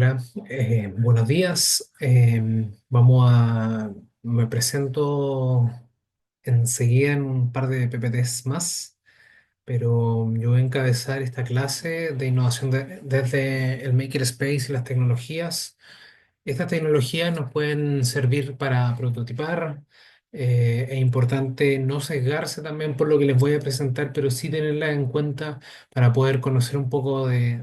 Hola, buenos días. Me presento enseguida en un par de PPTs más, pero yo voy a encabezar esta clase de innovación desde el Makerspace y las tecnologías. Estas tecnologías nos pueden servir para prototipar. Es importante no sesgarse también por lo que les voy a presentar, pero sí tenerla en cuenta para poder conocer un poco de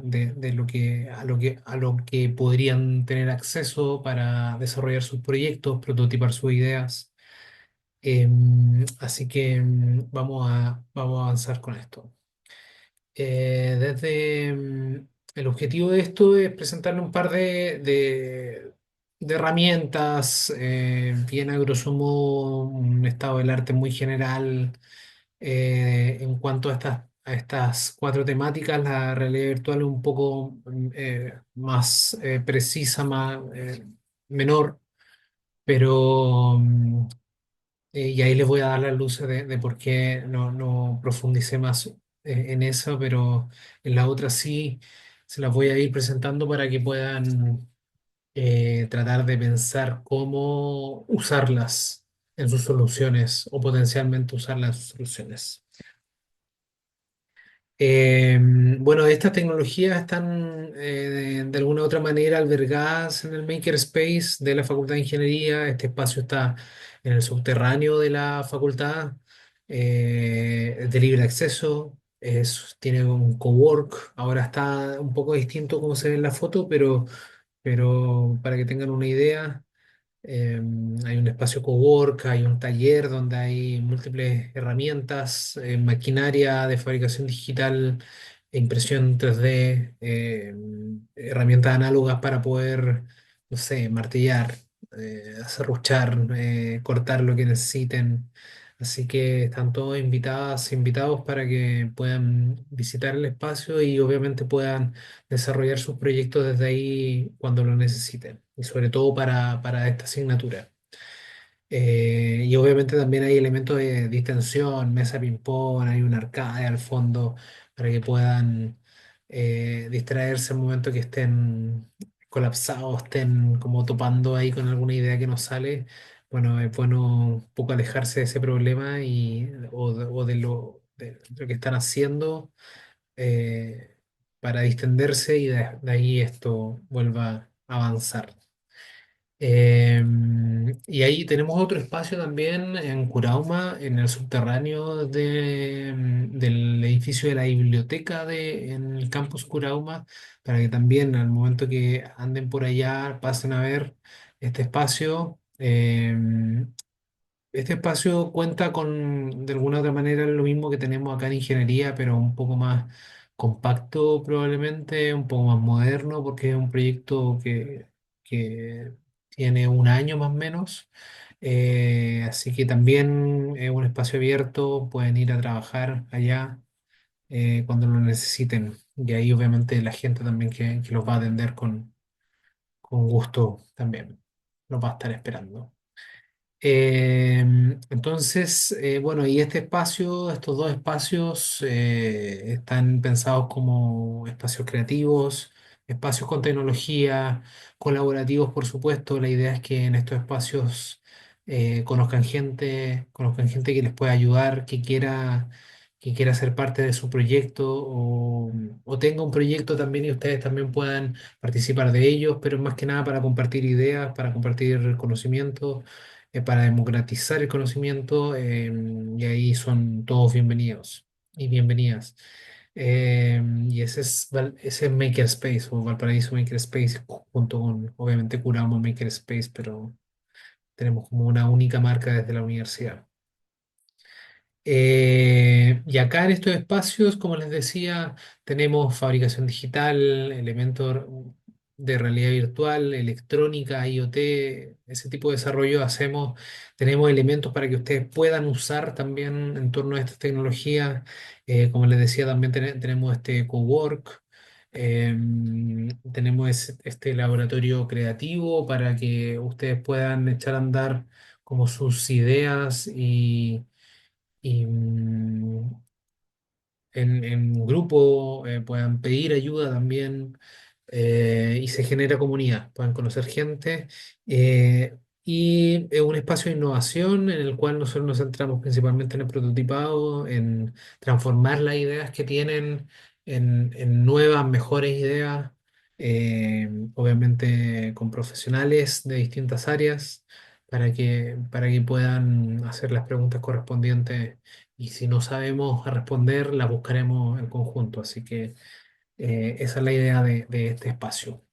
a lo que podrían tener acceso para desarrollar sus proyectos, prototipar sus ideas. Así que vamos a avanzar con esto. El objetivo de esto es presentarle un par de herramientas, bien a grosso modo, un estado del arte muy general en cuanto a estas cuatro temáticas. La realidad virtual es un poco más precisa, menor, pero y ahí les voy a dar las luces de por qué no profundicé más en eso, pero en la otra sí se las voy a ir presentando para que puedan tratar de pensar cómo usarlas en sus soluciones o potencialmente usarlas en sus soluciones. Bueno, estas tecnologías están de alguna u otra manera albergadas en el Makerspace de la Facultad de Ingeniería. Este espacio está en el subterráneo de la facultad, es de libre acceso, tiene un cowork. Ahora está un poco distinto como se ve en la foto, pero para que tengan una idea. Hay un espacio cowork, hay un taller donde hay múltiples herramientas, maquinaria de fabricación digital, impresión 3D, herramientas análogas para poder, no sé, martillar, serruchar, cortar lo que necesiten. Así que están todos invitados para que puedan visitar el espacio y obviamente puedan desarrollar sus proyectos desde ahí cuando lo necesiten, y sobre todo para esta asignatura. Y obviamente también hay elementos de distensión, mesa ping-pong, hay un arcade al fondo para que puedan distraerse al momento que estén colapsados, estén como topando ahí con alguna idea que nos sale. Bueno, es bueno un poco alejarse de ese problema o de lo que están haciendo eh, para distenderse y de ahí esto vuelva a avanzar. Y ahí tenemos otro espacio también en Curauma, en el subterráneo del edificio de la biblioteca en el campus Curauma, para que también al momento que anden por allá pasen a ver este espacio. Este espacio cuenta con, de alguna otra manera, lo mismo que tenemos acá en ingeniería, pero un poco más compacto probablemente, un poco más moderno, porque es un proyecto que tiene un año más o menos. Así que también es un espacio abierto, pueden ir a trabajar allá cuando lo necesiten. Y ahí obviamente la gente también que los va a atender con gusto también los va a estar esperando. Bueno, y este espacio, estos dos espacios están pensados como espacios creativos, espacios con tecnología, colaborativos, por supuesto. La idea es que en estos espacios conozcan gente que les pueda ayudar, que quiera ser parte de su proyecto o tenga un proyecto también y ustedes también puedan participar de ellos, pero más que nada para compartir ideas, para compartir conocimientos, para democratizar el conocimiento, y ahí son todos bienvenidos y bienvenidas. Ese es Makerspace o Valparaíso Makerspace junto con, obviamente, Curamo Makerspace, pero tenemos como una única marca desde la universidad. Y acá en estos espacios, como les decía, tenemos fabricación digital, elementos de realidad virtual, electrónica, IoT, ese tipo de desarrollo hacemos. Tenemos elementos para que ustedes puedan usar también en torno a estas tecnologías. Como les decía, también tenemos este cowork. Tenemos este laboratorio creativo para que ustedes puedan echar a andar como sus ideas y en grupo puedan pedir ayuda también. y se genera comunidad, pueden conocer gente eh, y es un espacio de innovación en el cual nosotros nos centramos principalmente en el prototipado, en transformar las ideas que tienen en nuevas, mejores ideas, obviamente con profesionales de distintas áreas. Para que puedan hacer las preguntas correspondientes y si no sabemos responder, las buscaremos en conjunto. Así que esa es la idea de este espacio.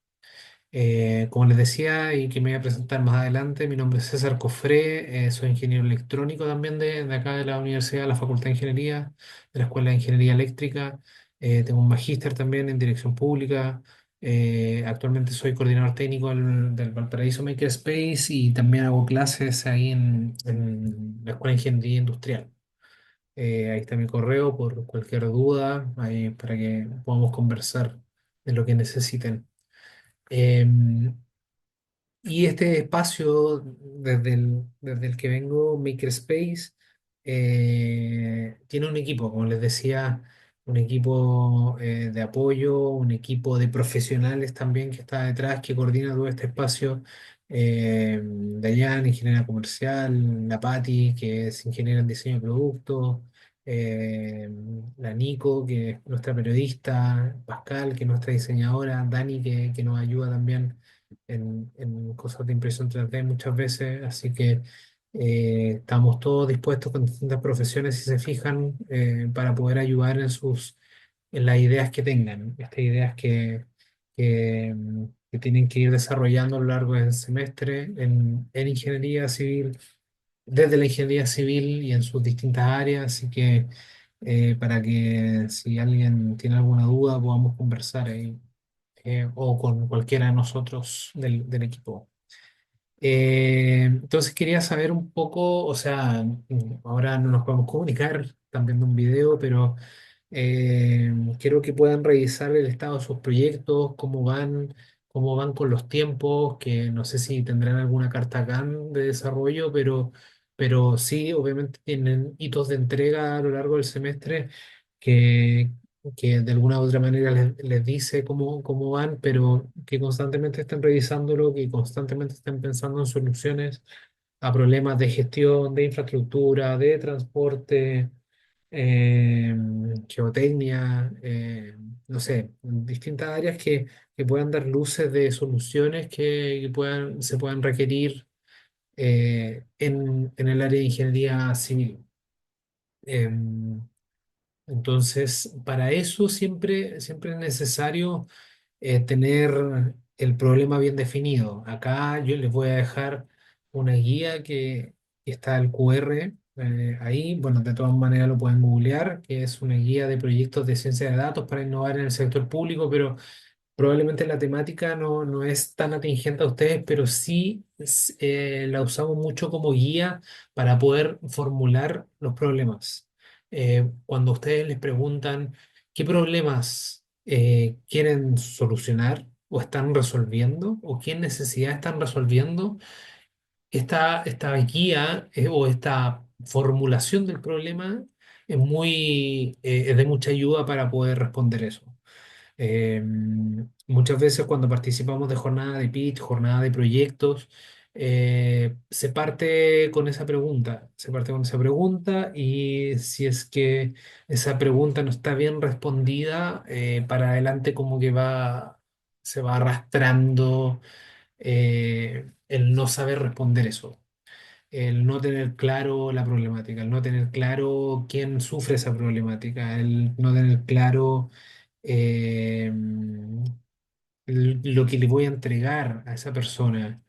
Como les decía y que me voy a presentar más adelante, mi nombre es César Cofré, soy ingeniero electrónico también de acá de la Universidad, de la Facultad de Ingeniería, de la Escuela de Ingeniería Eléctrica. Tengo un magíster también en dirección pública. Actualmente soy coordinador técnico del Valparaíso Makerspace y también hago clases ahí en la Escuela de Ingeniería Industrial. Ahí está mi correo por cualquier duda, ahí para que podamos conversar de lo que necesiten. Em, y este espacio, desde el que vengo, Makerspace, tiene un equipo, como les decía, un equipo de apoyo, un equipo de profesionales también que está detrás, que coordina todo este espacio. Dayan, ingeniera comercial, la Patti, que es ingeniera en diseño de producto, eh, la Nico, que es nuestra periodista, Pascal, que es nuestra diseñadora, Dani, que nos ayuda también en cosas de impresión 3D muchas veces, así que estamos todos dispuestos con distintas profesiones, si se fijan, para poder ayudar en las ideas que tengan, estas ideas que tienen que ir desarrollando a lo largo del semestre en ingeniería civil, desde la ingeniería civil y en sus distintas áreas, así que para que si alguien tiene alguna duda podamos conversar ahí o con cualquiera de nosotros del equipo. Entonces quería saber un poco, o sea, ahora no nos podemos comunicar, están viendo un video, pero quiero que puedan revisar el estado de sus proyectos, cómo van con los tiempos, que no sé si tendrán alguna carta GAN de desarrollo, pero sí, obviamente tienen hitos de entrega a lo largo del semestre que, que de alguna u otra manera les dice cómo van, pero que constantemente estén revisándolo, que constantemente estén pensando en soluciones a problemas de gestión, de infraestructura, de transporte, eh, geotecnia, no sé, distintas áreas que puedan dar luces de soluciones que se puedan requerir en el área de ingeniería civil. Em, entonces, para eso siempre es necesario tener el problema bien definido. Acá yo les voy a dejar una guía que está el QR ahí. Bueno, de todas maneras lo pueden googlear, que es una guía de proyectos de ciencia de datos para innovar en el sector público, pero probablemente la temática no es tan atingente a ustedes, pero sí la usamos mucho como guía para poder formular los problemas. Cuando ustedes les preguntan qué problemas quieren solucionar o están resolviendo o qué necesidad están resolviendo, esta guía o esta formulación del problema es de mucha ayuda para poder responder eso. Eh, Muchas veces cuando participamos de jornada de pitch, jornada de proyectos, se parte con esa pregunta, se parte con esa pregunta y si es que esa pregunta no está bien respondida, para adelante como que se va arrastrando el no saber responder eso, el no tener claro la problemática, el no tener claro quién sufre esa problemática, el no tener claro eh, lo que le voy a entregar a esa persona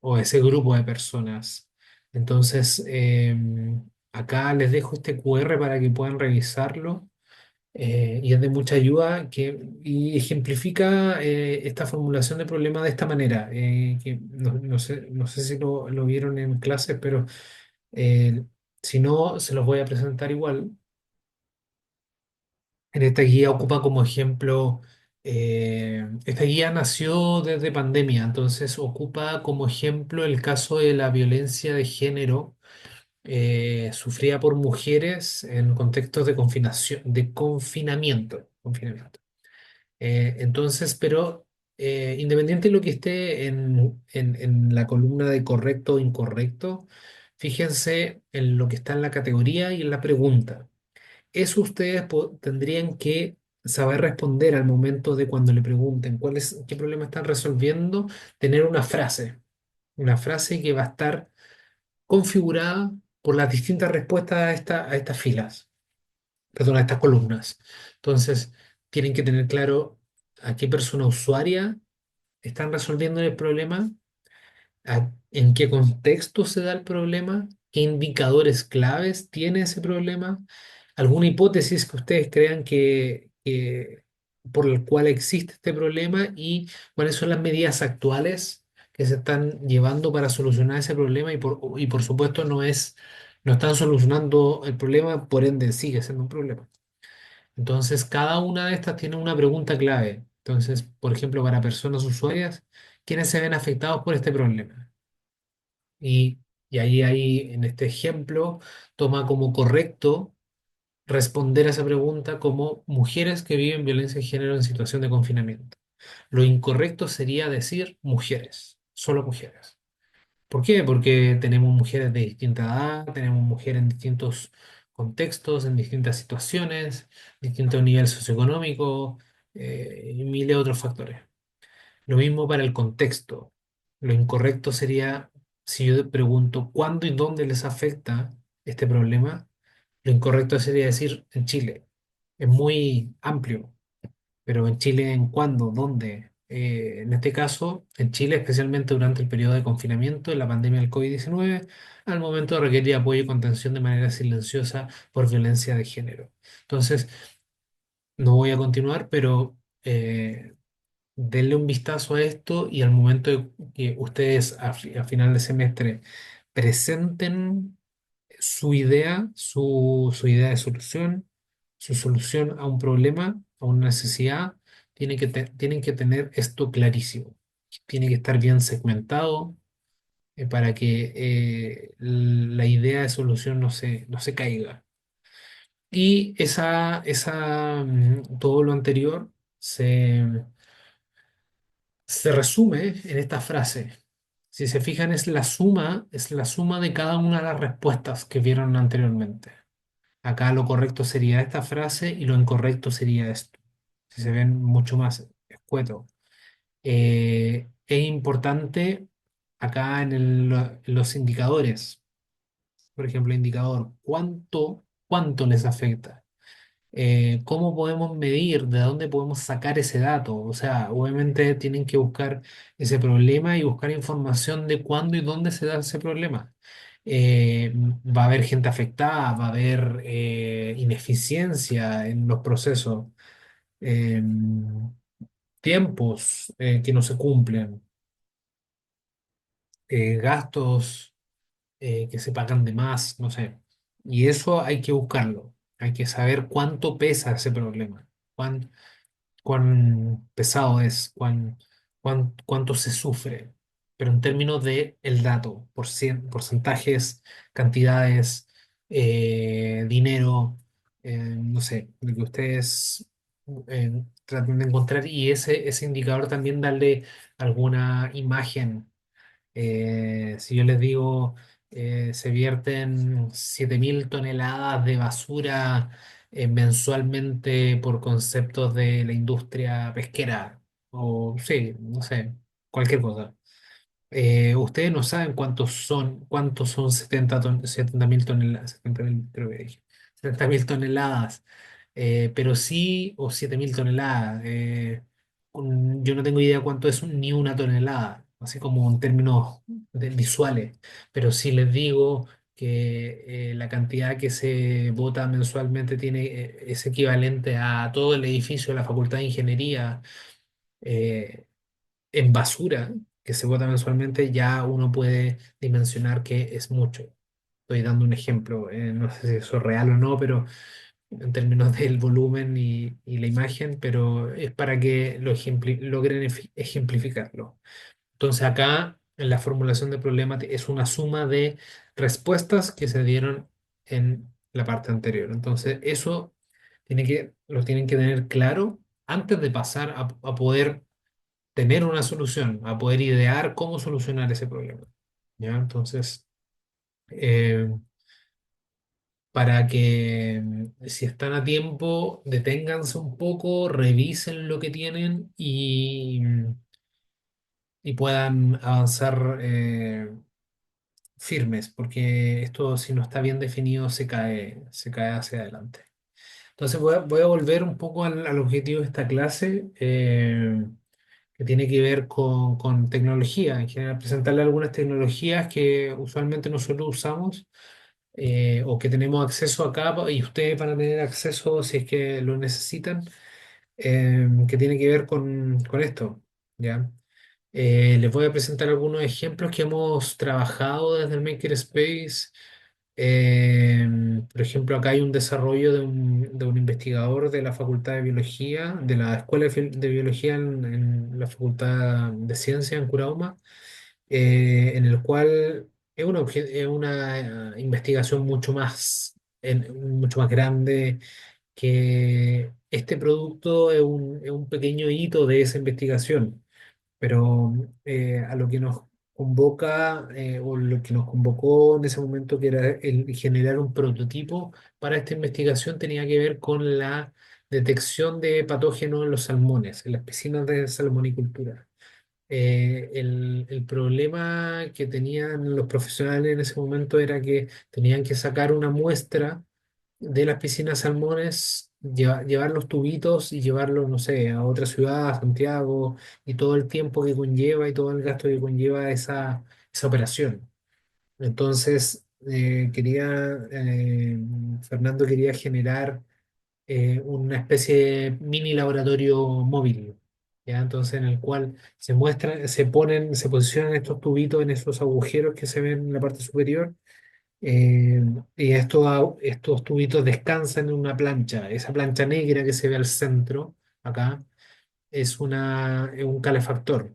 o a ese grupo de personas. Entonces, acá les dejo este QR para que puedan revisarlo y es de mucha ayuda y ejemplifica esta formulación de problema de esta manera, que no sé si lo vieron en clases, pero eh, si no, se los voy a presentar igual. En esta guía ocupa como ejemplo, esta guía nació desde pandemia, entonces ocupa como ejemplo el caso de la violencia de género sufrida por mujeres en contextos de confinamiento. Entonces, pero independiente de lo que esté en la columna de correcto o incorrecto, fíjense en lo que está en la categoría y en la pregunta. Eso ustedes tendrían que saber responder al momento de cuando le pregunten qué problema están resolviendo, tener una frase que va a estar configurada por las distintas respuestas a estas filas, perdón, a estas columnas. Entonces, tienen que tener claro a qué persona usuaria están resolviendo el problema, en qué contexto se da el problema, qué indicadores claves tiene ese problema, alguna hipótesis que ustedes crean por el cual existe este problema y cuáles son las medidas actuales que se están llevando para solucionar ese problema y por supuesto no están solucionando el problema, por ende sigue siendo un problema. Entonces, cada una de estas tiene una pregunta clave. Entonces, por ejemplo, para personas usuarias, ¿quiénes se ven afectados por este problema? Y, y ahí, en este ejemplo, toma como correcto responder a esa pregunta como mujeres que viven violencia de género en situación de confinamiento. Lo incorrecto sería decir mujeres, solo mujeres. ¿Por qué? Porque tenemos mujeres de distinta edad, tenemos mujeres en distintos contextos, en distintas situaciones, distinto nivel socioeconómico y miles de otros factores. Lo mismo para el contexto. Lo incorrecto sería, si yo te pregunto cuándo y dónde les afecta este problema, lo incorrecto sería decir en Chile. Es muy amplio, pero en Chile, ¿en cuándo? ¿Dónde? En este caso, en Chile, especialmente durante el periodo de confinamiento de la pandemia del COVID-19, al momento de requerir apoyo y contención de manera silenciosa por violencia de género. Entonces, no voy a continuar, pero denle un vistazo a esto y al momento de que ustedes a final de semestre presenten su idea de solución, su solución a un problema, a una necesidad, tienen que tener esto clarísimo. Tiene que estar bien segmentado para que la idea de solución no se caiga. Y todo lo anterior se resume en esta frase. Si se fijan, es la suma de cada una de las respuestas que vieron anteriormente. Acá lo correcto sería esta frase y lo incorrecto sería esto. Si se ven mucho más escueto. Es importante acá en los indicadores. Por ejemplo, indicador, cuánto les afecta? ¿Cómo podemos medir? ¿De dónde podemos sacar ese dato? O sea, obviamente tienen que buscar ese problema y buscar información de cuándo y dónde se da ese problema. Va a haber gente afectada, va a haber ineficiencia en los procesos, eh, tiempos que no se cumplen, gastos que se pagan de más, no sé. Y eso hay que buscarlo. Hay que saber cuánto pesa ese problema, cuán pesado es, cuánto se sufre, pero en términos de el dato, porcentajes, cantidades, dinero, no sé, lo que ustedes traten de encontrar y ese indicador también darle alguna imagen. Si yo les digo, se vierten 7.000 toneladas de basura mensualmente por conceptos de la industria pesquera, o sí, no sé, cualquier cosa. Ustedes no saben cuántos son 70.000 toneladas, 70.000, creo que dije, 70.000 toneladas, pero sí, o 7.000 toneladas. Yo no tengo idea cuánto es ni una tonelada, así como en términos visuales, pero si les digo que la cantidad que se bota mensualmente es equivalente a todo el edificio de la Facultad de Ingeniería, eh, en basura que se bota mensualmente, ya uno puede dimensionar que es mucho. Estoy dando un ejemplo, no sé si eso es real o no, pero en términos del volumen y la imagen, pero es para que logren ejemplificarlo. Entonces acá, en la formulación de problemas, es una suma de respuestas que se dieron en la parte anterior. Entonces, eso lo tienen que tener claro antes de pasar a poder tener una solución, a poder idear cómo solucionar ese problema. ¿Ya? Entonces, eh, para que si están a tiempo, deténganse un poco, revisen lo que tienen y puedan avanzar firmes, porque esto si no está bien definido se cae hacia adelante. Entonces voy a volver un poco al objetivo de esta clase, que tiene que ver con tecnología, en general, presentarle algunas tecnologías que usualmente nosotros usamos o que tenemos acceso acá y ustedes van a tener acceso si es que lo necesitan, que tiene que ver con esto, ¿ya? Les voy a presentar algunos ejemplos que hemos trabajado desde el Makerspace. Por ejemplo, acá hay un desarrollo de un investigador de la Facultad de Biología, de la Escuela de Biología en la Facultad de Ciencia en Curauma, en el cual es una investigación mucho más grande que este producto es un pequeño hito de esa investigación, pero a lo que nos convoca o lo que nos convocó en ese momento, que era el generar un prototipo para esta investigación, tenía que ver con la detección de patógenos en los salmones, en las piscinas de salmonicultura. El problema que tenían los profesionales en ese momento era que tenían que sacar una muestra de las piscinas salmones, llevar los tubitos y llevarlos, no sé, a otra ciudad, a Santiago, y todo el tiempo que conlleva y todo el gasto que conlleva esa operación. Entonces, Fernando quería generar una especie de mini laboratorio móvil, ¿ya? Entonces, en el cual se muestran, se posicionan estos tubitos en esos agujeros que se ven en la parte superior, eh, y estos tubitos descansan en una plancha. Esa plancha negra que se ve al centro, acá, es un calefactor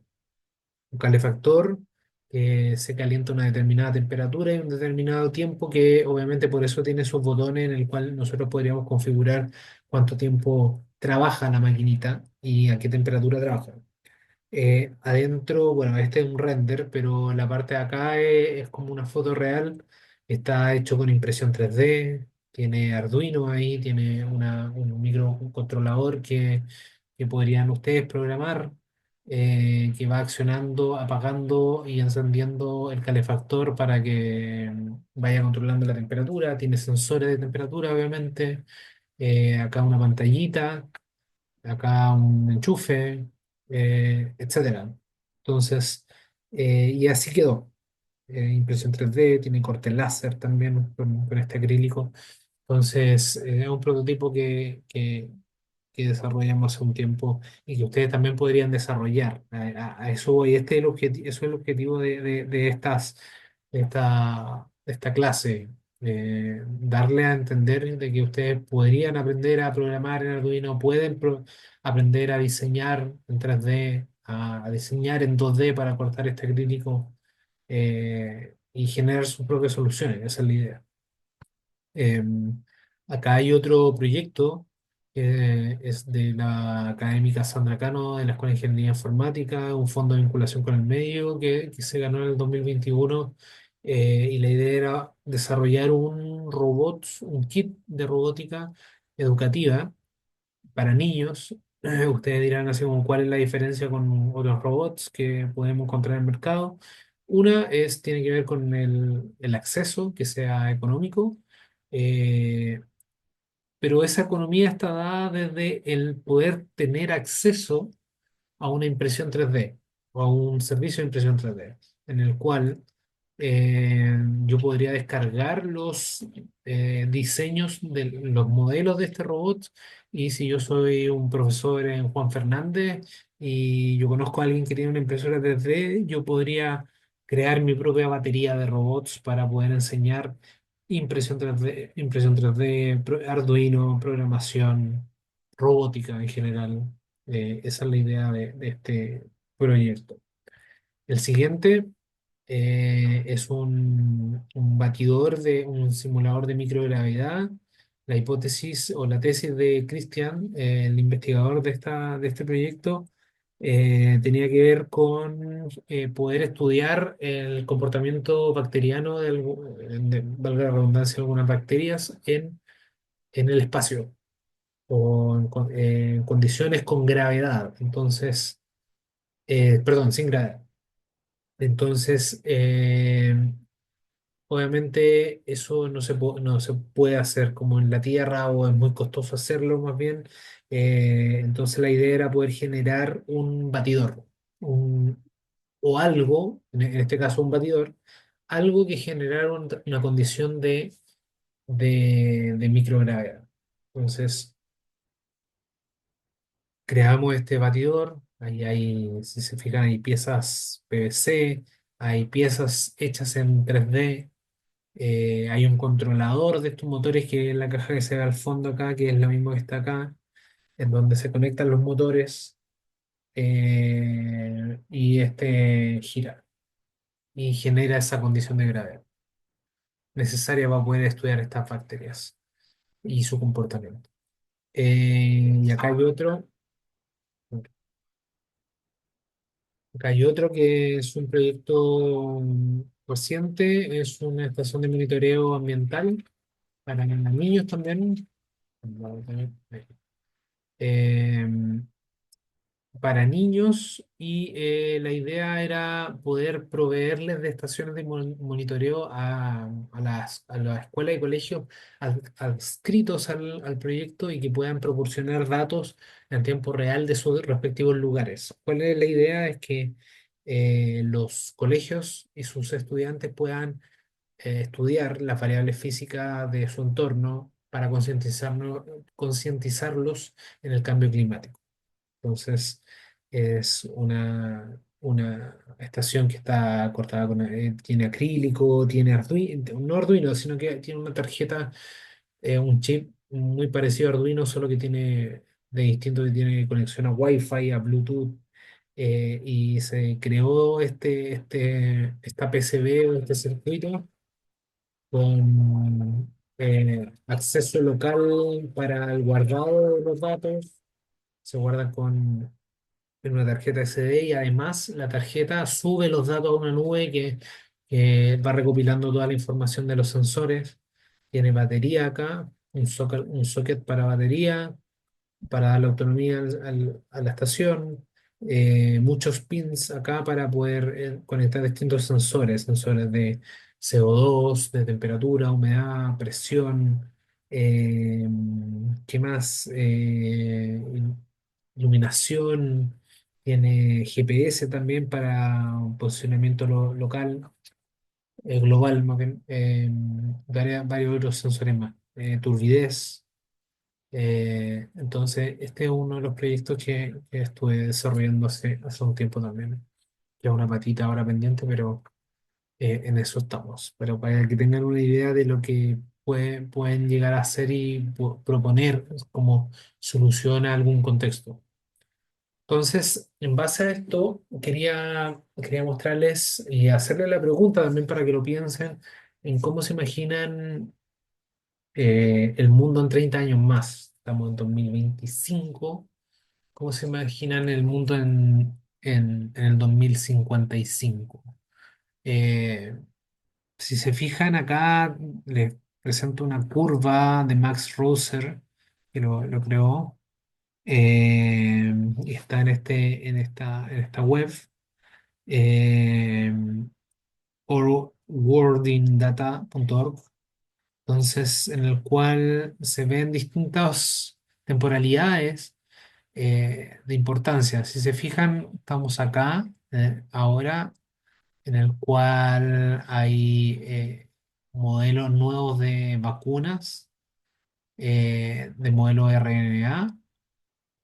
que se calienta a una determinada temperatura y un determinado tiempo, que obviamente por eso tiene esos botones en el cual nosotros podríamos configurar cuánto tiempo trabaja la maquinita y a qué temperatura trabaja. Adentro, bueno, este es un render, pero la parte de acá es como una foto real. Está hecho con impresión 3D, tiene Arduino ahí, tiene un microcontrolador que podrían ustedes programar, que va accionando, apagando y encendiendo el calefactor para que vaya controlando la temperatura. Tiene sensores de temperatura, obviamente. Acá una pantallita, acá un enchufe, etcétera. Entonces, y así quedó. Impresión 3D, tiene corte láser también con este acrílico. Entonces, es un prototipo que desarrollamos hace un tiempo y que ustedes también podrían desarrollar. A eso voy. Este es eso es el objetivo de esta clase. Darle a entender de que ustedes podrían aprender a programar en Arduino, aprender a diseñar en 3D, a diseñar en 2D para cortar este acrílico, y generar sus propias soluciones. Esa es la idea. Acá hay otro proyecto que es de la académica Sandra Cano de la Escuela de Ingeniería Informática, un fondo de vinculación con el medio que se ganó en el 2021, y la idea era desarrollar un robot, un kit de robótica educativa para niños. Ustedes dirán así como cuál es la diferencia con otros robots que podemos encontrar en el mercado. Tiene que ver con el acceso, que sea económico, eh, pero esa economía está dada desde el poder tener acceso a una impresión 3D o a un servicio de impresión 3D, en el cual yo podría descargar los diseños de los modelos de este robot, y si yo soy un profesor en Juan Fernández y yo conozco a alguien que tiene una impresora 3D, yo podría crear mi propia batería de robots para poder enseñar impresión 3D, Arduino, programación, robótica en general. Esa es la idea de este proyecto. El siguiente es un batidor de un simulador de microgravedad, la hipótesis o la tesis de Christian, el investigador de este proyecto, tenía que ver con poder estudiar el comportamiento bacteriano valga la redundancia, de algunas bacterias en el espacio o en condiciones con gravedad. Entonces, perdón, sin gravedad. Entonces, obviamente eso no se puede hacer como en la Tierra o es muy costoso hacerlo más bien. Entonces la idea era poder generar un batidor un- o algo, en este caso un batidor, algo que generara una condición de microgravedad. Entonces creamos este batidor, ahí hay, si se fijan, hay piezas PVC, hay piezas hechas en 3D. Hay un controlador de estos motores que es la caja que se ve al fondo acá, que es la misma que está acá, en donde se conectan los motores y este gira y genera esa condición de gravedad necesaria para poder estudiar estas bacterias y su comportamiento. Y acá hay otro que es un proyecto reciente, es una estación de monitoreo ambiental para niños también. em, para niños y la idea era poder proveerles de estaciones de monitoreo a las escuelas y colegios adscritos al proyecto y que puedan proporcionar datos en tiempo real de sus respectivos lugares. ¿Cuál es la idea? Es que los colegios y sus estudiantes puedan estudiar las variables físicas de su entorno para concientizarlos en el cambio climático. Entonces, es una estación que está cortada tiene acrílico, tiene Arduino, no Arduino, sino que tiene una tarjeta, un chip muy parecido a Arduino, solo que tiene de distinto que tiene conexión a Wi-Fi, a Bluetooth, y se creó esta PCB o este circuito con acceso local para el guardado de los datos. Se guardan en una tarjeta SD y además la tarjeta sube los datos a una nube que va recopilando toda la información de los sensores. Tiene batería acá, un socket para batería, para darle autonomía a la estación. Muchos pins acá para poder conectar distintos sensores, sensores de CO2, de temperatura, humedad, presión. eh, ¿Qué más? Iluminación. Tiene GPS también para un posicionamiento local, global, más bien. Varios otros sensores más. Turbidez. Entonces, este es uno de los proyectos que estuve desarrollando hace un tiempo también. Queda una patita ahora pendiente, pero en eso estamos. Pero para que tengan una idea de lo que pueden llegar a hacer y proponer como solución a algún contexto. Entonces, en base a esto, quería mostrarles y hacerles la pregunta también para que lo piensen en cómo se imaginan el mundo en 30 años más. Estamos en 2025. ¿Cómo se imaginan el mundo en el 2055? Eh, si se fijan acá, les presento una curva de Max Roser, que lo creó, y está en esta web, eh, or worldindata.org. Entonces, en el cual se ven distintas temporalidades de importancia. Si se fijan, estamos acá ahora, en el cual hay modelos nuevos de vacunas, de modelo RNA.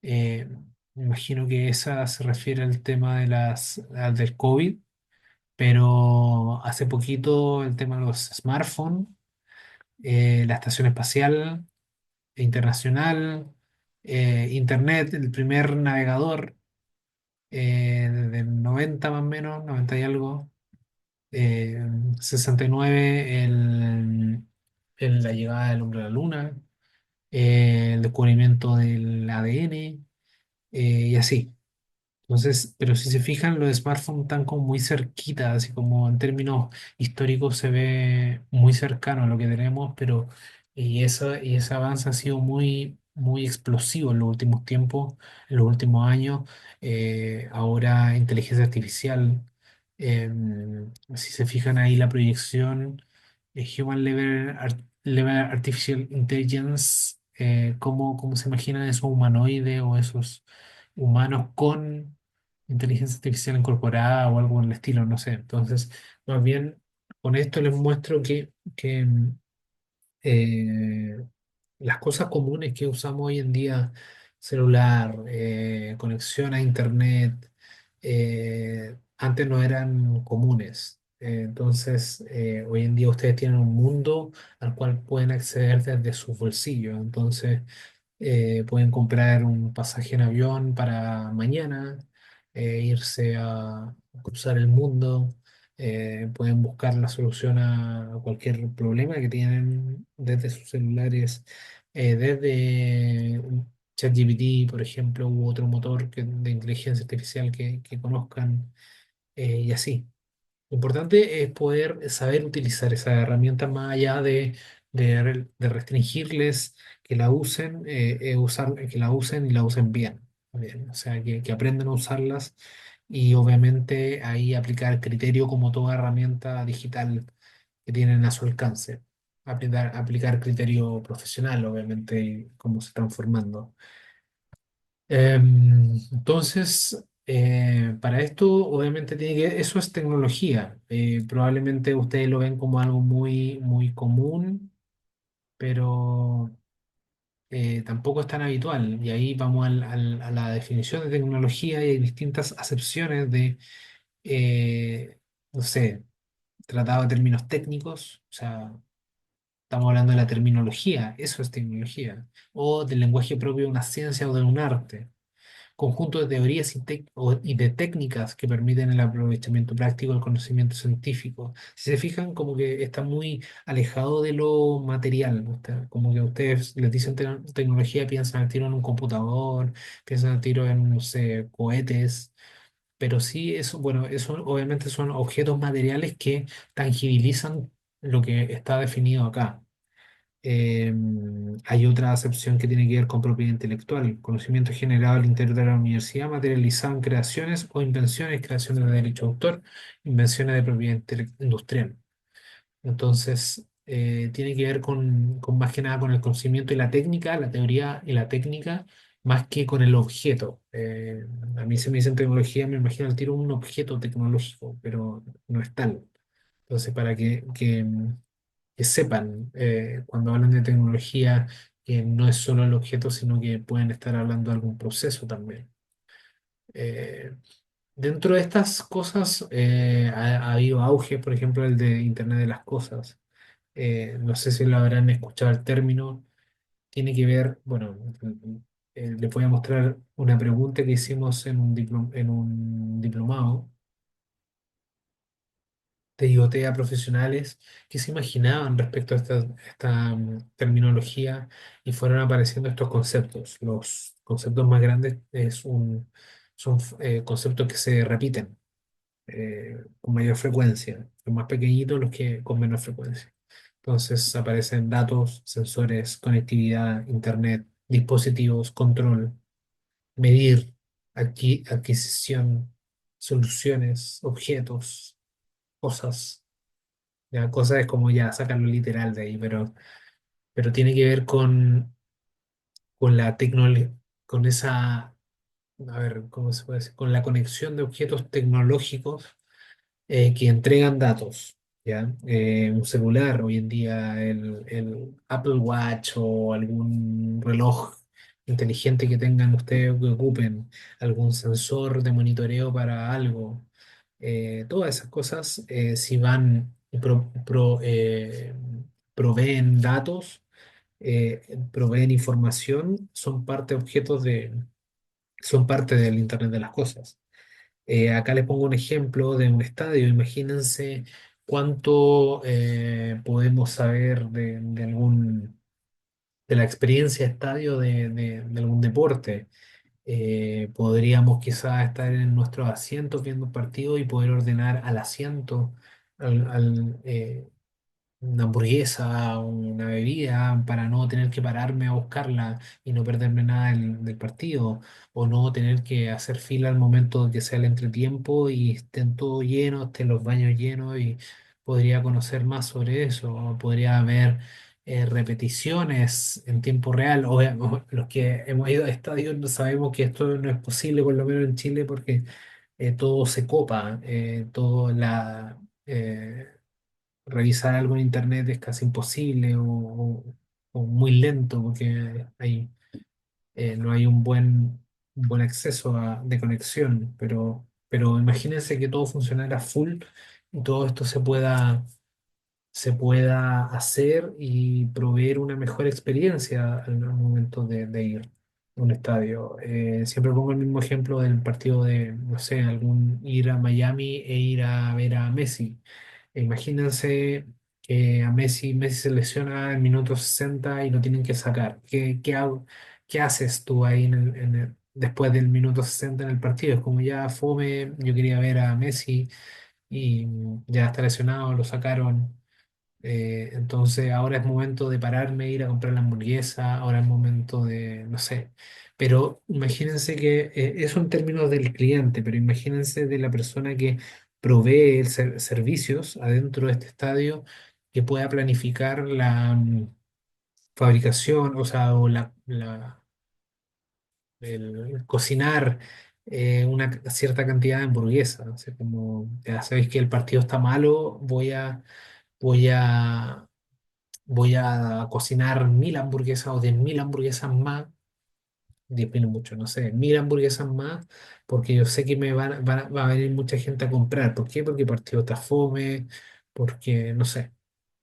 Eh, Me imagino que esa se refiere al tema del COVID, pero hace poquito el tema de los smartphones, la estación espacial internacional, Internet, el primer navegador desde el 90 más o menos, 90 y algo, 69 la llegada del hombre a la luna, el descubrimiento del ADN y así. Entonces, pero si se fijan, los smartphones están como muy cerquita, así como en términos históricos se ve muy cercano a lo que tenemos, pero y ese avance ha sido muy explosivo en los últimos tiempos, en los últimos años. Ahora inteligencia artificial, si se fijan ahí la proyección, Human Level Artificial Intelligence, cómo se imaginan esos humanoides o esos humanos con inteligencia artificial incorporada o algo en el estilo, no sé. Entonces, más bien, con esto les muestro que eh, las cosas comunes que usamos hoy en día, celular, conexión a internet, antes no eran comunes. Entonces, hoy en día ustedes tienen un mundo al cual pueden acceder desde sus bolsillos. Entonces, pueden comprar un pasaje en avión para mañana, irse a cruzar el mundo, pueden buscar la solución a cualquier problema que tienen desde sus celulares, desde ChatGPT, por ejemplo, u otro motor de inteligencia artificial que conozcan, y así. Lo importante es poder saber utilizar esas herramientas más allá de restringirles que la usen, que la usen y la usen bien, también. O sea, que aprendan a usarlas y obviamente ahí aplicar criterio como toda herramienta digital que tienen a su alcance. Aplicar criterio profesional, obviamente, cómo se están formando. Entonces, para esto, obviamente, eso es tecnología. Probablemente ustedes lo ven como algo muy común, pero tampoco es tan habitual. Y ahí vamos a la definición de tecnología y hay distintas acepciones no sé, tratado de términos técnicos, o sea, estamos hablando de la terminología, eso es tecnología, o del lenguaje propio de una ciencia o de un arte conjunto de teorías y de técnicas que permiten el aprovechamiento práctico del conocimiento científico. Si se fijan, como que está muy alejado de lo material, ¿no? Como que ustedes les dicen tecnología, piensan al tiro en un computador, piensan al tiro en, no sé, cohetes. Pero sí, eso, bueno, eso obviamente son objetos materiales que tangibilizan lo que está definido acá. Hay otra acepción que tiene que ver con propiedad intelectual, conocimiento generado al interior de la universidad, materializado en creaciones o invenciones, creaciones de derecho de autor, invenciones de propiedad industrial. Entonces, tiene que ver con más que nada con el conocimiento y la técnica, la teoría y la técnica, más que con el objeto. A mí se me dice en tecnología, me imagino al tiro un objeto tecnológico, pero no es tal. Entonces, para que sepan cuando hablan de tecnología que no es solo el objeto, sino que pueden estar hablando de algún proceso también. Eh, Dentro de estas cosas ha habido auge, por ejemplo, el de Internet de las Cosas. No sé si lo habrán escuchado el término. Tiene que ver, bueno, les voy a mostrar una pregunta que hicimos en un diplomado de IoT a profesionales que se imaginaban respecto a esta terminología y fueron apareciendo estos conceptos. Los conceptos más grandes son conceptos que se repiten con mayor frecuencia, los más pequeñitos los que con menor frecuencia. Entonces aparecen datos, sensores, conectividad, internet, dispositivos, control, medir, adquisición, soluciones, objetos, cosas. Ya, cosa es como ya sacarlo literal de ahí, pero tiene que ver con la tecnología, con esa, a ver, ¿cómo se puede decir? Con la conexión de objetos tecnológicos que entregan datos, ¿ya? Un celular, hoy en día el Apple Watch o algún reloj inteligente que tengan ustedes que ocupen, algún sensor de monitoreo para algo, todas esas cosas, si van y proveen datos, proveen información, son parte del Internet de las cosas. Acá les pongo un ejemplo de un estadio. Imagínense cuánto podemos saber de la experiencia de estadio de algún deporte. Podríamos quizás estar en nuestros asientos viendo un partido y poder ordenar al asiento, una hamburguesa, una bebida, para no tener que pararme a buscarla y no perderme nada del partido, o no tener que hacer fila al momento que sea el entretiempo y estén todos llenos, estén los baños llenos, y podría conocer más sobre eso, o podría haber repeticiones en tiempo real. O los que hemos ido a estadios no sabemos que esto no es posible, por lo menos en Chile, porque todo se copa, todo revisar algo en internet es casi imposible, o muy lento, porque no hay un buen acceso de conexión. Pero imagínense que todo funcionara full y todo esto se pueda hacer y proveer una mejor experiencia al momento de ir a un estadio. Siempre pongo el mismo ejemplo del partido de, no sé, algún ir a Miami e ir a ver a Messi. Imagínense que a Messi se lesiona en minuto 60 y lo tienen que sacar. ¿Qué haces tú ahí después del minuto 60 en el partido? Es como ya fome, yo quería ver a Messi y ya está lesionado, lo sacaron. Entonces ahora es momento de pararme, ir a comprar la hamburguesa, ahora es momento de, no sé. Pero imagínense que eso en términos del cliente, pero imagínense de la persona que provee servicios adentro de este estadio, que pueda planificar la fabricación, o sea, o el cocinar una cierta cantidad de hamburguesas. O sea, como ya sabéis que el partido está malo, voy a voy a cocinar 1.000 hamburguesas o 10.000 hamburguesas más, 10.000 es mucho, no sé, 1.000 hamburguesas más, porque yo sé que va a venir mucha gente a comprar. ¿Por qué? Porque el partido está fome, porque no sé,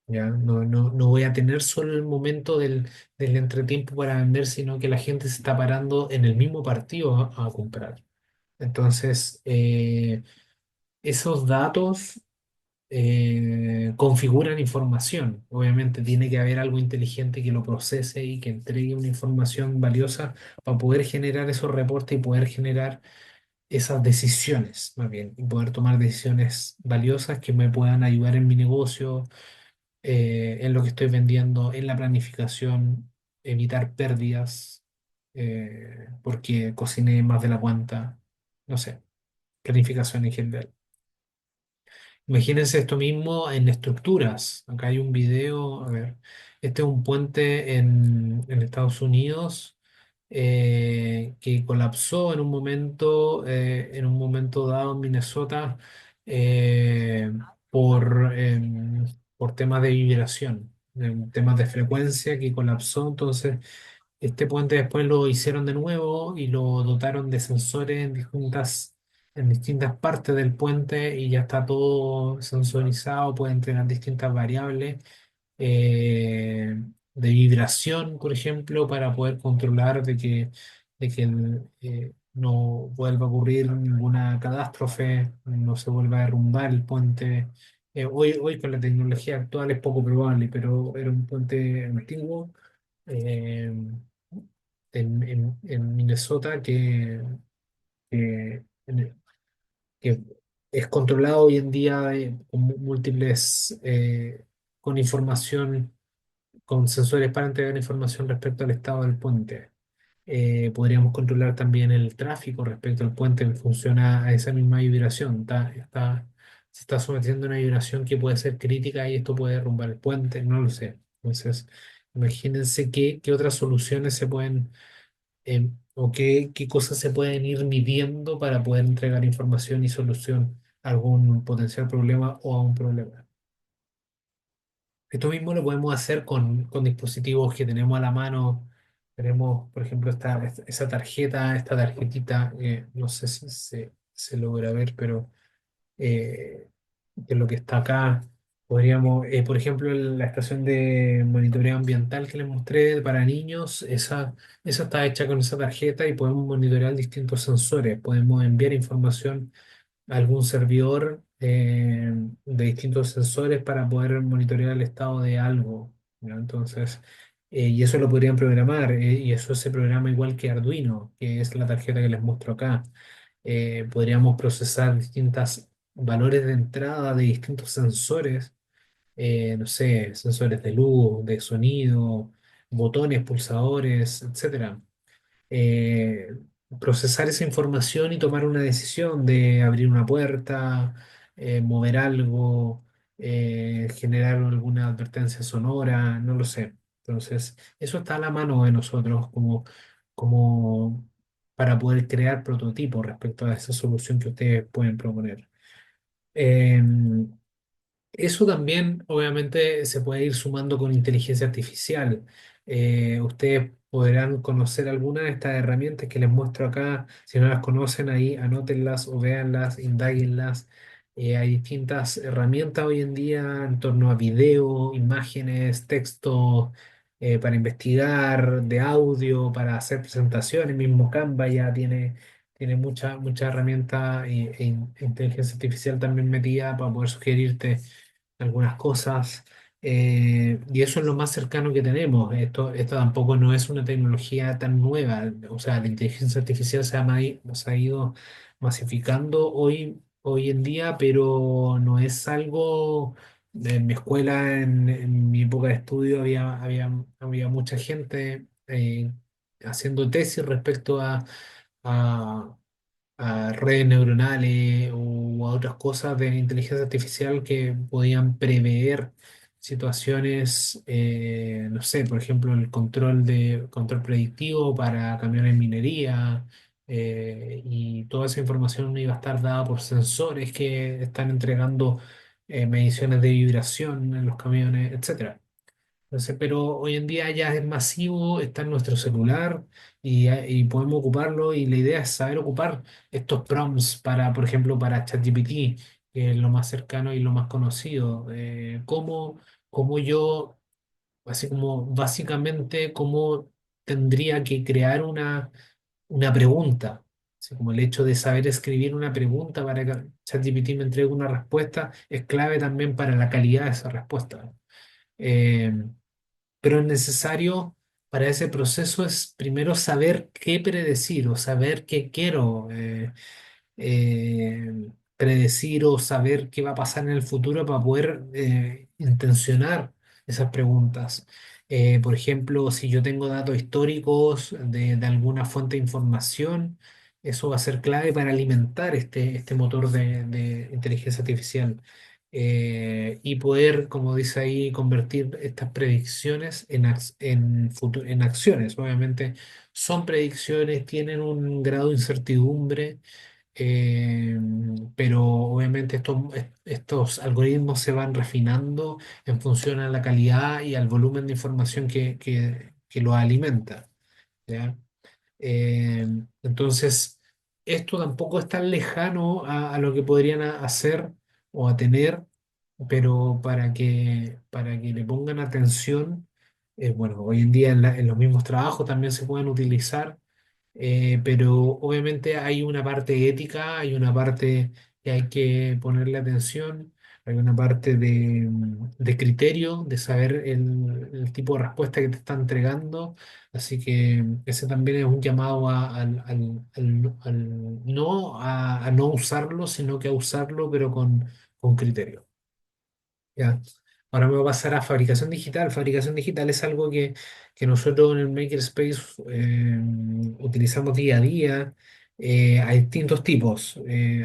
ya no voy a tener solo el momento del entretiempo para vender, sino que la gente se está parando en el mismo partido a comprar. Entonces, esos datos configuran información. Obviamente tiene que haber algo inteligente que lo procese y que entregue una información valiosa para poder generar esos reportes y poder generar esas decisiones, más bien, y poder tomar decisiones valiosas que me puedan ayudar en mi negocio, en lo que estoy vendiendo, en la planificación, evitar pérdidas, porque cociné más de la cuenta, no sé, planificación en general. Imagínense esto mismo en estructuras. Acá hay un video, a ver, este es un puente en Estados Unidos, que colapsó en un momento dado en Minnesota, eh, por temas de vibración, temas de frecuencia que colapsó. Entonces este puente después lo hicieron de nuevo y lo dotaron de sensores en distintas partes del puente, y ya está todo sensorizado, puede entregar distintas variables de vibración, por ejemplo, para poder controlar de que no vuelva a ocurrir ninguna catástrofe, no se vuelva a derrumbar el puente. Hoy con la tecnología actual es poco probable, pero era un puente antiguo, eh, en Minnesota, que que es controlado hoy en día, con múltiples, con información, con sensores para entregar información respecto al estado del puente. Podríamos controlar también el tráfico respecto al puente que funciona a esa misma vibración. Se está sometiendo a una vibración que puede ser crítica y esto puede derrumbar el puente, no lo sé. Entonces, imagínense qué otras soluciones se pueden, o qué cosas se pueden ir midiendo para poder entregar información y solución a algún potencial problema o a un problema. Esto mismo lo podemos hacer con dispositivos que tenemos a la mano. Tenemos, por ejemplo, esa tarjeta, esta tarjetita, no sé si se logra ver, pero que es lo que está acá. Podríamos, por ejemplo, la estación de monitoreo ambiental que les mostré para niños, esa está hecha con esa tarjeta y podemos monitorear distintos sensores. Podemos enviar información a algún servidor, de distintos sensores para poder monitorear el estado de algo, ¿ya? Entonces, Y eso lo podrían programar, y eso se programa igual que Arduino, que es la tarjeta que les muestro acá. Podríamos procesar distintos valores de entrada de distintos sensores, no sé, sensores de luz, de sonido, botones, pulsadores, etcétera. eh, Procesar esa información y tomar una decisión de abrir una puerta, mover algo, generar alguna advertencia sonora, no lo sé. Entonces, eso está a la mano de nosotros como para poder crear prototipos respecto a esa solución que ustedes pueden proponer. Em, Eso también, obviamente, se puede ir sumando con inteligencia artificial. Ustedes podrán conocer algunas de estas herramientas que les muestro acá. Si no las conocen, ahí anótenlas o véanlas, indáguenlas. Hay distintas herramientas hoy en día en torno a video, imágenes, texto, para investigar, de audio, para hacer presentaciones. Mismo Canva ya tiene mucha herramienta inteligencia artificial también metida para poder sugerirte algunas cosas, y eso es lo más cercano que tenemos. Esto tampoco no es una tecnología tan nueva, o sea, la inteligencia artificial se ha ido masificando hoy en día, pero no es algo. En mi escuela, en mi época de estudio, había mucha gente haciendo tesis respecto a redes neuronales o a otras cosas de inteligencia artificial que podían prever situaciones, no sé, por ejemplo, el control predictivo para camiones en minería, y toda esa información iba a estar dada por sensores que están entregando mediciones de vibración en los camiones, etcétera. Entonces, pero hoy en día ya es masivo, está en nuestro celular y podemos ocuparlo, y la idea es saber ocupar estos prompts para, por ejemplo, para ChatGPT, que es lo más cercano y lo más conocido. Cómo yo, así como básicamente, cómo tendría que crear una pregunta. Así como el hecho de saber escribir una pregunta para que ChatGPT me entregue una respuesta es clave también para la calidad de esa respuesta. Eh, pero es necesario para ese proceso es primero saber qué predecir o saber qué quiero predecir o saber qué va a pasar en el futuro para poder intencionar esas preguntas. Por ejemplo, si yo tengo datos históricos de alguna fuente de información, eso va a ser clave para alimentar este motor de inteligencia artificial. Y poder, como dice ahí, convertir estas predicciones en acciones. Obviamente son predicciones, tienen un grado de incertidumbre, eh, pero obviamente estos algoritmos se van refinando en función a la calidad y al volumen de información que lo alimenta, ¿ya? Eh, entonces, esto tampoco es tan lejano a lo que podrían hacer o a tener, pero para que le pongan atención, bueno, hoy en día en los mismos trabajos también se pueden utilizar, pero obviamente hay una parte ética, hay una parte que hay que ponerle atención, hay una parte de criterio, de saber el tipo de respuesta que te está entregando. Así que ese también es un llamado a no usarlo, sino que a usarlo, pero con criterio. Ya. Ahora me voy a pasar a fabricación digital. Fabricación digital es algo que nosotros en el Makerspace utilizamos día a día. Hay distintos tipos.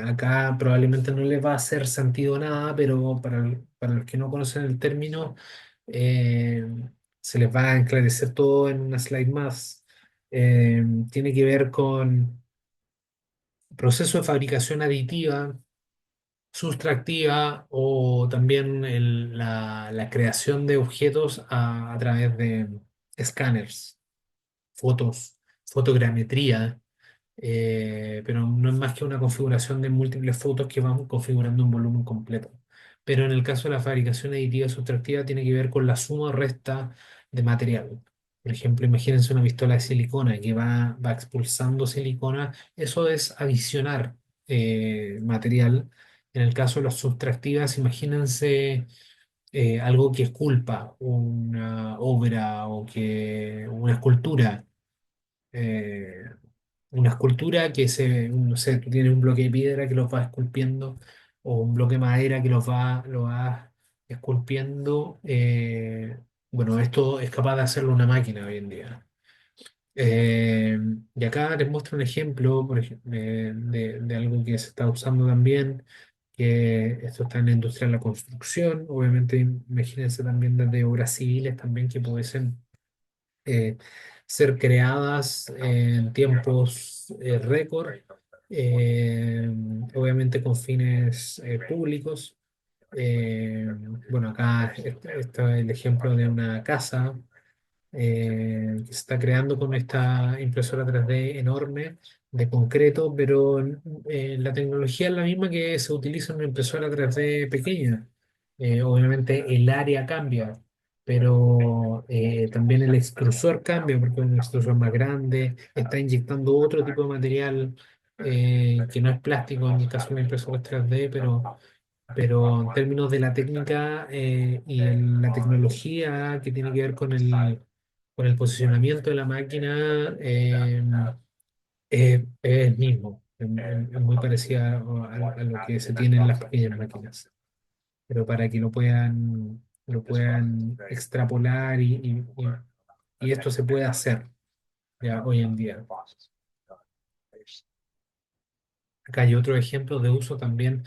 Acá probablemente no les va a hacer sentido nada, pero para los que no conocen el término, eh, se les va a esclarecer todo en una slide más. Tiene que ver con proceso de fabricación aditiva, sustractiva, o también la creación de objetos a través de escáneres, fotos, fotogrametría, pero no es más que una configuración de múltiples fotos que van configurando un volumen completo. Pero en el caso de la fabricación aditiva sustractiva tiene que ver con la suma o resta de material. Por ejemplo, imagínense una pistola de silicona que va expulsando silicona. Eso es adicionar material. En el caso de las sustractivas, imagínense algo que esculpa una obra o que una escultura. eh, una escultura que no sé, tú tienes un bloque de piedra que los va esculpiendo o un bloque de madera que lo va esculpiendo. Bueno, esto es capaz de hacerlo una máquina hoy en día. Eh, y acá les muestro un ejemplo de algo que se está usando también, que esto está en la industria de la construcción. Obviamente, imagínense también desde obras civiles también que pudiesen eh, ser creadas en tiempos récord, eh, obviamente con fines públicos. Eh, bueno, acá está el ejemplo de una casa que se está creando con esta impresora 3D enorme de concreto, pero la tecnología es la misma que se utiliza en una impresora 3D pequeña. Obviamente el área cambia, pero también el extrusor cambia porque es un extrusor más grande, está inyectando otro tipo de material que no es plástico, en el caso de una impresora 3D, pero en términos de la técnica y en la tecnología que tiene que ver con el posicionamiento de la máquina, es el mismo, es muy parecida a lo que se tiene en las pequeñas máquinas, pero para que lo puedan extrapolar y esto se puede hacer ya hoy en día. Acá hay otro ejemplo de uso también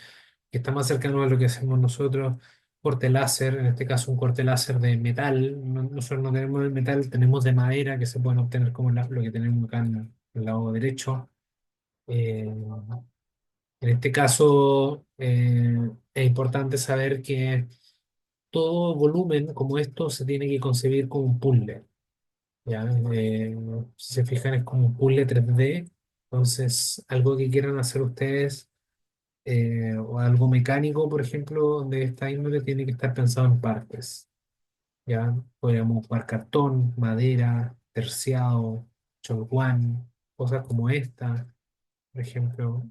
que está más cercano a lo que hacemos nosotros, corte láser, en este caso un corte láser de metal. Nosotros no tenemos de metal, tenemos de madera que se pueden obtener como lo que tenemos acá en el lado derecho. En este caso es importante saber que todo volumen como esto se tiene que concebir como un puzzle. ¿Ya? Si se fijan es como un puzzle 3D. Entonces, algo que quieran hacer ustedes o algo mecánico, por ejemplo, de esta índole, tiene que estar pensado en partes. ¿Ya? Podríamos ocupar cartón, madera, terciado, cholguán, cosas como esta, por ejemplo.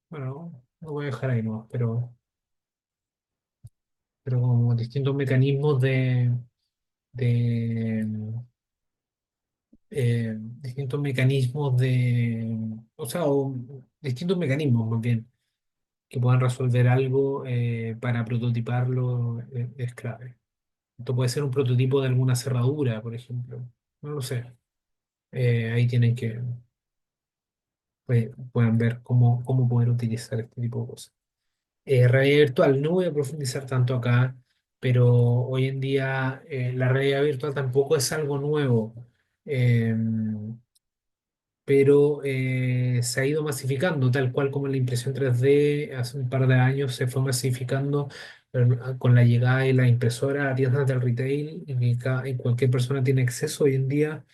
Bueno, lo voy a dejar ahí nomás, pero como distintos mecanismos de distintos mecanismos o sea, distintos mecanismos más bien que puedan resolver algo para prototiparlo es clave. Esto puede ser un prototipo de alguna cerradura, por ejemplo. No lo sé. Ahí tienen que, pueden ver cómo poder utilizar este tipo de cosas. Realidad virtual, no voy a profundizar tanto acá, pero hoy en día la realidad virtual tampoco es algo nuevo. Eh, pero se ha ido masificando, tal cual como la impresión 3D hace un par de años se fue masificando con la llegada de la impresora a tiendas del retail y cualquier persona tiene acceso hoy en día.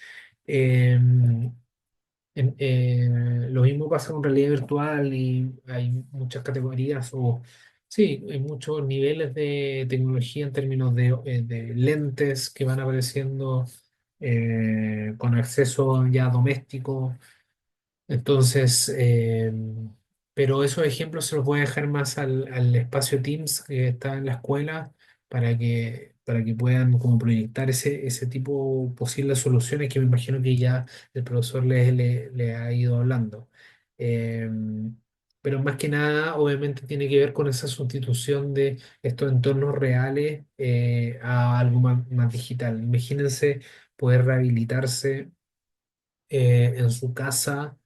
eh, lo mismo pasa con realidad virtual y hay muchas categorías o sí, hay muchos niveles de tecnología en términos de lentes que van apareciendo con acceso ya doméstico. Entonces, pero esos ejemplos se los voy a dejar más al espacio Teams que está en la escuela para que puedan como proyectar ese tipo posibles soluciones que me imagino que ya el profesor le ha ido hablando. Eh, pero más que nada, obviamente, tiene que ver con esa sustitución de estos entornos reales a algo más digital. Imagínense poder rehabilitarse en su casa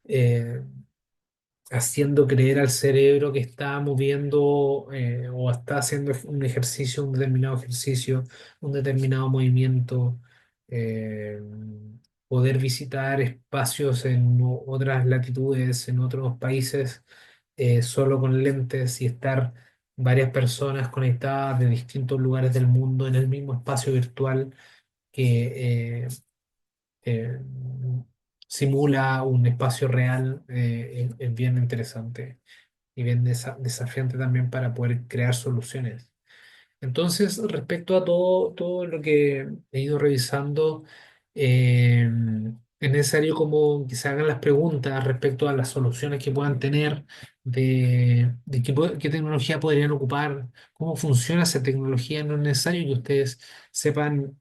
eh, haciendo creer al cerebro que está moviendo o está haciendo un ejercicio, un determinado ejercicio, un determinado movimiento, eh, poder visitar espacios en otras latitudes, en otros países, solo con lentes y estar varias personas conectadas de distintos lugares del mundo en el mismo espacio virtual que eh, simula un espacio real, es bien interesante y bien desafiante también para poder crear soluciones. Entonces, respecto a todo lo que he ido revisando, eh, Es necesario como que se hagan las preguntas respecto a las soluciones que puedan tener, de qué tecnología podrían ocupar, cómo funciona esa tecnología. No es necesario que ustedes sepan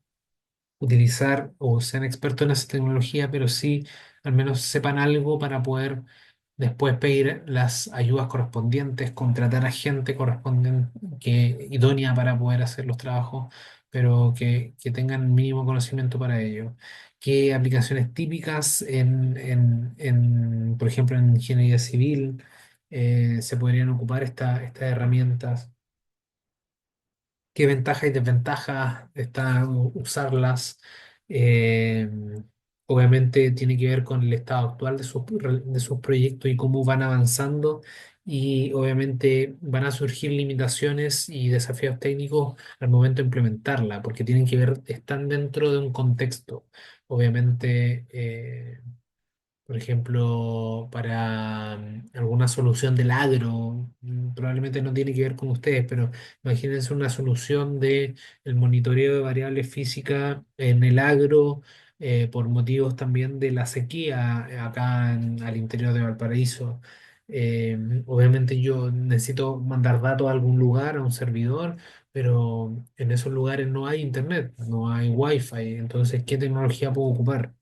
utilizar o sean expertos en esa tecnología, pero sí al menos sepan algo para poder después pedir las ayudas correspondientes, contratar a gente correspondiente idónea para poder hacer los trabajos, pero que tengan mínimo conocimiento para ello. ¿Qué aplicaciones típicas por ejemplo, en ingeniería civil se podrían ocupar estas herramientas? ¿Qué ventajas y desventajas está usarlas? Eh, Obviamente tiene que ver con el estado actual de sus proyectos y cómo van avanzando, y obviamente van a surgir limitaciones y desafíos técnicos al momento de implementarla, porque tienen que ver, están dentro de un contexto. Obviamente, por ejemplo, para alguna solución del agro, probablemente no tiene que ver con ustedes, pero imagínense una solución de el monitoreo de variables físicas en el agro, por motivos también de la sequía acá al interior de Valparaíso. Obviamente yo necesito mandar datos a algún lugar, a un servidor, pero en esos lugares no hay internet, no hay wifi. Entonces, ¿qué tecnología puedo ocupar?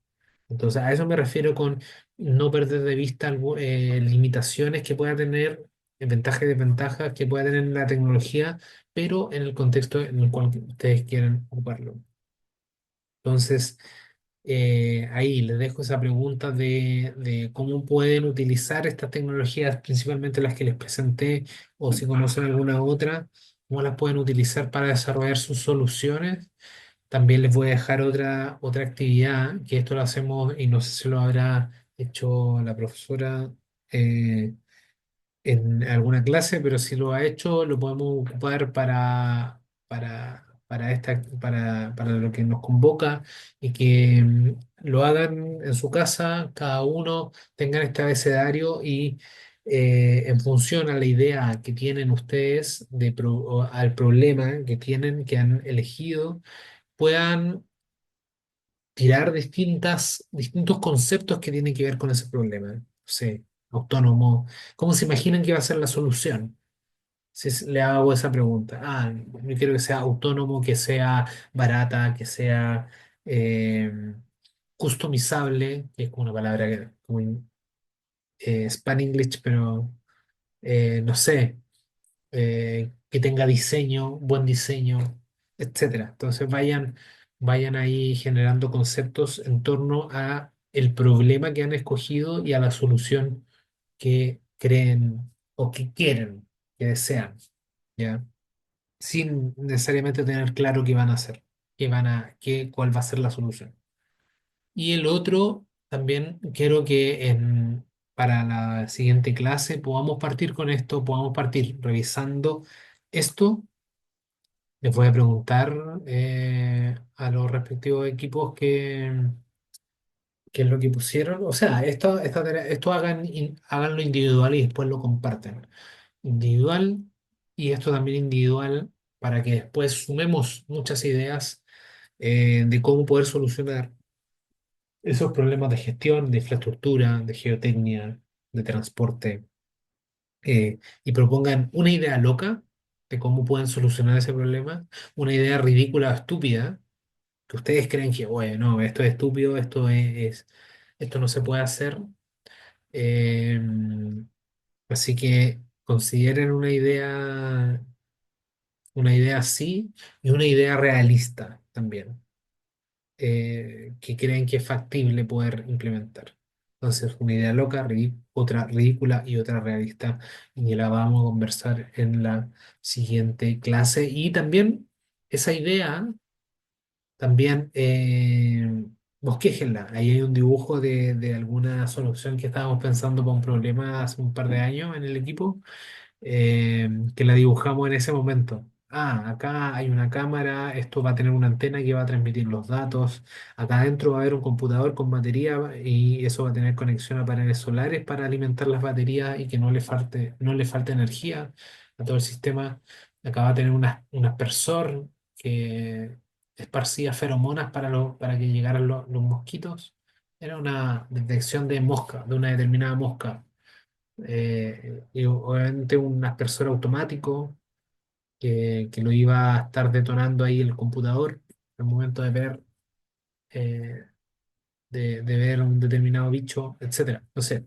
Entonces, a eso me refiero con no perder de vista limitaciones que pueda tener, ventajas y desventajas que pueda tener la tecnología, pero en el contexto en el cual ustedes quieren ocuparlo. Entonces, ahí les dejo esa pregunta de cómo pueden utilizar estas tecnologías, principalmente las que les presenté, o si conocen alguna otra, cómo las pueden utilizar para desarrollar sus soluciones. También les voy a dejar otra actividad, que esto lo hacemos y no sé si lo habrá hecho la profesora en alguna clase, pero si lo ha hecho, lo podemos ocupar para lo que nos convoca, y que lo hagan en su casa, cada uno tengan este abecedario y en función a la idea que tienen ustedes o al problema que tienen, que han elegido, puedan tirar distintos conceptos que tienen que ver con ese problema. No sé, autónomo. ¿Cómo se imaginan que va a ser la solución? Le hago esa pregunta. Yo quiero que sea autónomo, que sea barata, que sea eh, customizable, que es como una palabra como Span English, pero no sé, que tenga diseño, buen diseño, etcétera. Entonces vayan ahí generando conceptos en torno a el problema que han escogido y a la solución que creen o que quieren, que desean, ¿ya? Sin necesariamente tener claro qué van a hacer, cuál va a ser la solución. Y el otro, también quiero que para la siguiente clase podamos partir con esto, podamos partir revisando esto. Les voy a preguntar a los respectivos equipos qué es lo que pusieron. O sea, esto háganlo individual y después lo comparten. Individual, y esto también individual, para que después sumemos muchas ideas de cómo poder solucionar esos problemas de gestión, de infraestructura, de geotecnia, de transporte, y propongan una idea loca de cómo pueden solucionar ese problema, una idea ridícula o estúpida, que ustedes creen que, bueno, esto es estúpido, esto no se puede hacer. Eh, Así que consideren una idea así, y una idea realista también, que creen que es factible poder implementar. Entonces, una idea loca, otra ridícula y otra realista, y la vamos a conversar en la siguiente clase. Y también esa idea, también bosquéjenla. Ahí hay un dibujo de alguna solución que estábamos pensando para un problema hace un par de años en el equipo, que la dibujamos en ese momento. Acá hay una cámara, esto va a tener una antena que va a transmitir los datos, acá adentro va a haber un computador con batería, y eso va a tener conexión a paneles solares para alimentar las baterías y que no le falte energía a todo el sistema. Acá va a tener un aspersor que esparcía feromonas para que llegaran los mosquitos. era una detección de mosca, de una determinada mosca. Y obviamente un aspersor automático que lo iba a estar detonando ahí el computador al momento de ver, eh, de ver un determinado bicho, etcétera. No sé,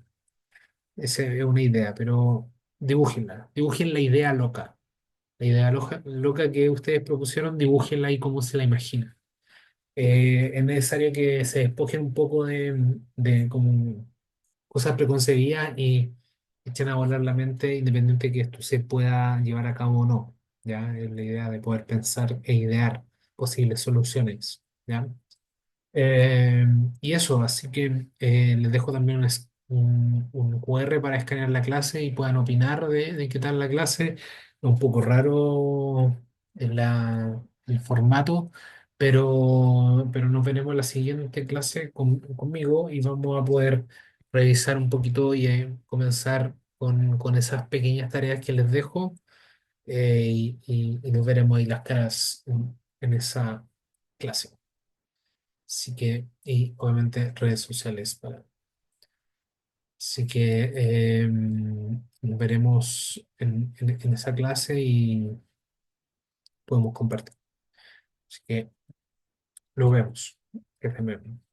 esa es una idea, pero dibújenla, dibujen la idea loca. La idea loca que ustedes propusieron, dibújenla ahí como se la imaginan. Es necesario que se despojen un poco de como cosas preconcebidas y echen a volar la mente independiente de que esto se pueda llevar a cabo o no. ¿Ya? Es la idea de poder pensar e idear posibles soluciones. ¿Ya? Eh, y eso, así que les dejo también un QR para escanear la clase y puedan opinar de qué tal la clase. Es un poco raro el formato, pero nos veremos en la siguiente clase conmigo y vamos a poder revisar un poquito y comenzar con esas pequeñas tareas que les dejo y nos veremos ahí las caras en esa clase. Así que, y obviamente redes sociales para. Así que nos veremos en esa clase y podemos compartir. Así que nos vemos. Que estén bien.